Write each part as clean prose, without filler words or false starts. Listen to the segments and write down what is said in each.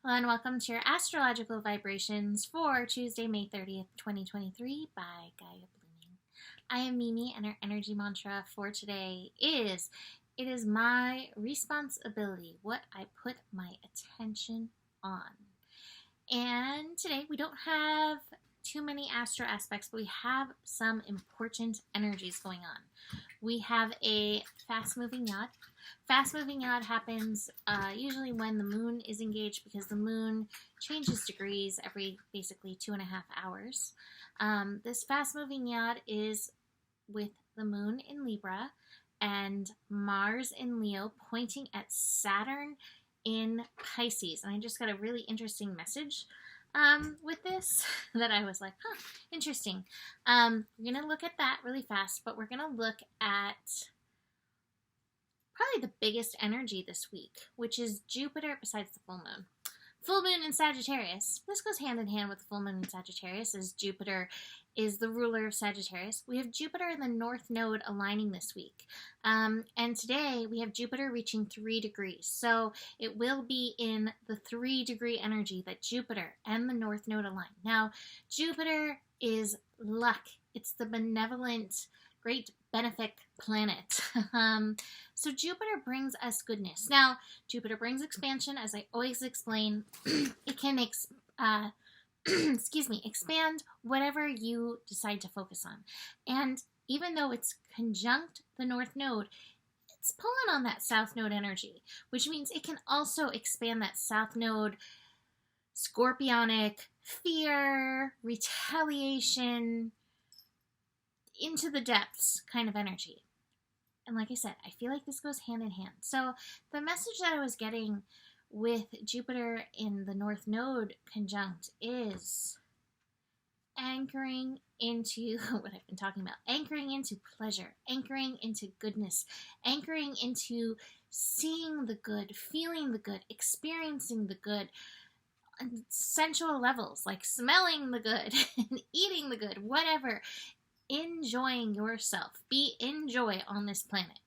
Hello and welcome to your astrological vibrations for Tuesday, May 30th, 2023 by Gaia Blooming. I am Mimi and our energy mantra for today is, it is my responsibility what I put my attention on. And today we don't have too many astro aspects, but we have some important energies going on. We have a fast-moving yacht. Fast-moving yacht happens usually when the moon is engaged because the moon changes degrees every basically 2.5 hours. This fast-moving yacht is with the moon in Libra and Mars in Leo pointing at Saturn in Pisces. And I just got a really interesting message with this that I was like, interesting. We're going to look at that really fast, but we're going to look at probably the biggest energy this week, which is Jupiter besides the full moon. Full moon in Sagittarius. This goes hand in hand with the full moon in Sagittarius, as Jupiter is the ruler of Sagittarius. We have Jupiter in the North Node aligning this week. And today we have Jupiter reaching 3 degrees. So it will be in the 3-degree energy that Jupiter and the North Node align. Now, Jupiter is luck. It's the benevolent, great benefic planet. So Jupiter brings us goodness. Now, Jupiter brings expansion, as I always explain. It can expand whatever you decide to focus on. And even though it's conjunct the North Node, it's pulling on that South Node energy, which means it can also expand that South Node scorpionic fear, retaliation, into the depths kind of energy. And like I said, I feel like this goes hand in hand. So the message that I was getting with Jupiter in the North Node conjunct is anchoring into what I've been talking about, anchoring into pleasure, anchoring into goodness, anchoring into seeing the good, feeling the good, experiencing the good on sensual levels, like smelling the good and eating the good, whatever. Enjoying yourself. Be in joy on this planet.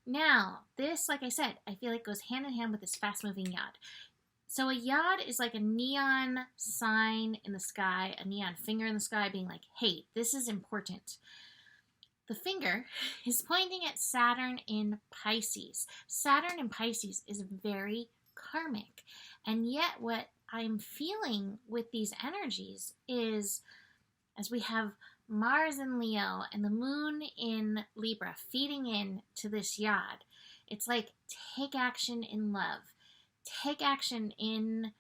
Now, this, like I said, I feel like goes hand in hand with this fast-moving yacht. So a yacht is like a neon sign in the sky, a neon finger in the sky being like, hey, this is important. The finger is pointing at Saturn in Pisces. Saturn in Pisces is very karmic. And yet what I'm feeling with these energies is, as we have Mars in Leo and the moon in Libra feeding in to this yacht, it's like take action in love, take action in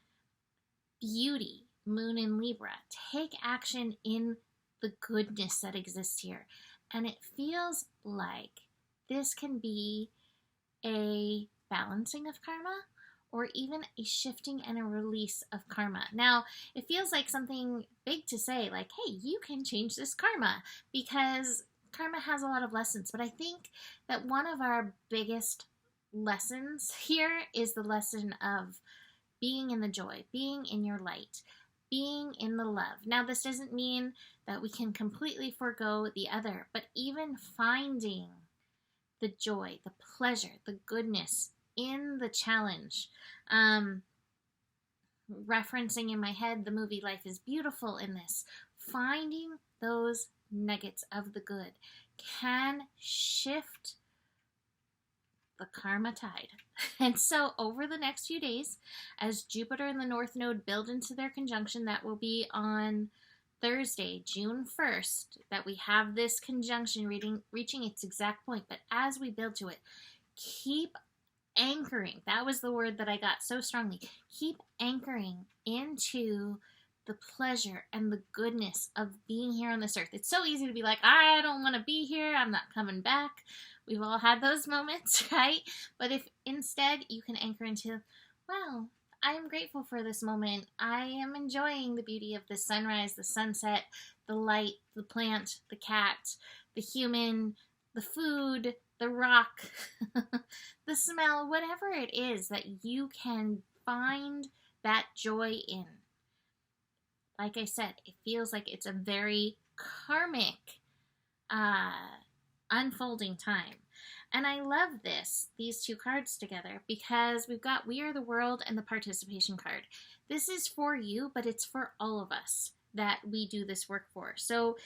beauty, moon in Libra, take action in the goodness that exists here. And it feels like this can be a balancing of karma, or even a shifting and a release of karma. Now, it feels like something big to say, like, hey, you can change this karma, because karma has a lot of lessons. But I think that one of our biggest lessons here is the lesson of being in the joy, being in your light, being in the love. Now, this doesn't mean that we can completely forego the other, but even finding the joy, the pleasure, the goodness in the challenge. Referencing in my head the movie Life is Beautiful in this. Finding those nuggets of the good can shift the karma tide. And so over the next few days, as Jupiter and the North Node build into their conjunction, that will be on Thursday, June 1st, that we have this conjunction reaching its exact point. But as we build to it, keep anchoring. That was the word that I got so strongly. Keep anchoring into the pleasure and the goodness of being here on this earth. It's so easy to be like, I don't want to be here, I'm not coming back. We've all had those moments, right? But if instead you can anchor into, wow, I am grateful for this moment. I am enjoying the beauty of the sunrise, the sunset, the light, the plant, the cat, the human, the food, the rock, the smell, whatever it is that you can find that joy in. Like I said, it feels like it's a very karmic unfolding time. And I love these two cards together, because we've got We Are the World and the Participation card. This is for you, but it's for all of us that we do this work for. So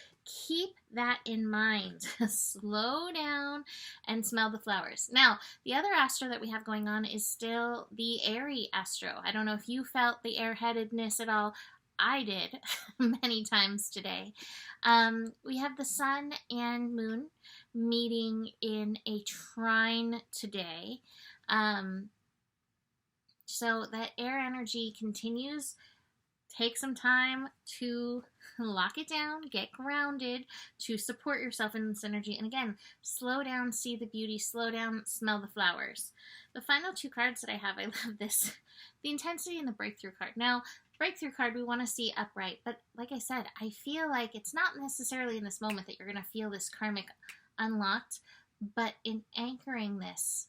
keep that in mind. Slow down and smell the flowers. Now, the other astro that we have going on is still the airy astro. I don't know if you felt the airheadedness at all. I did many times today. We have the sun and moon meeting in a trine today. So that air energy continues. Take some time to lock it down, get grounded, to support yourself in this energy. And again, slow down, see the beauty, slow down, smell the flowers. The final two cards that I have, I love this. The intensity and the breakthrough card. Now, breakthrough card we want to see upright, but like I said, I feel like it's not necessarily in this moment that you're going to feel this karmic unlocked, but in anchoring this,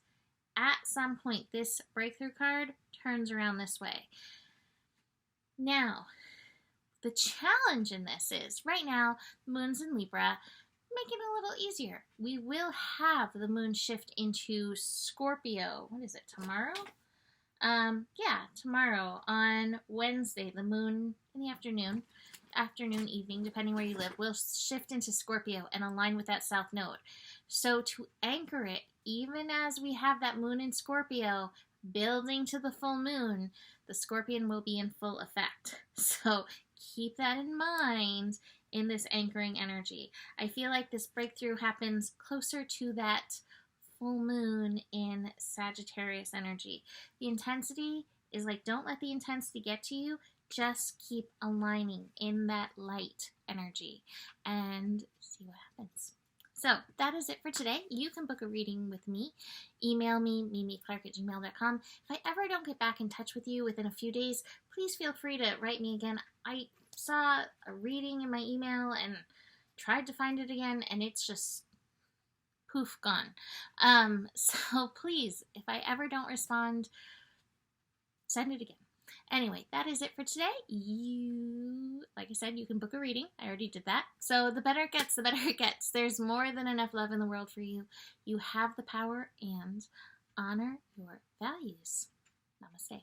at some point, this breakthrough card turns around this way. Now, the challenge in this is, right now, moon's in Libra, make it a little easier. We will have the moon shift into Scorpio. What is it, tomorrow? Yeah, tomorrow on Wednesday, the moon in the afternoon, evening, depending where you live, will shift into Scorpio and align with that south node. So to anchor it, even as we have that moon in Scorpio building to the full moon, the Scorpion will be in full effect. So keep that in mind in this anchoring energy. I feel like this breakthrough happens closer to that full moon in Sagittarius energy. The intensity is like, don't let the intensity get to you. Just keep aligning in that light energy and see what happens. So that is it for today. You can book a reading with me. Email me, mimiclark@gmail.com. If I ever don't get back in touch with you within a few days, please feel free to write me again. I saw a reading in my email and tried to find it again, and it's just poof, gone. So please, if I ever don't respond, send it again. Anyway, that is it for today. Like I said, you can book a reading. I already did that. So the better it gets, the better it gets. There's more than enough love in the world for you. You have the power, and honor your values. Namaste.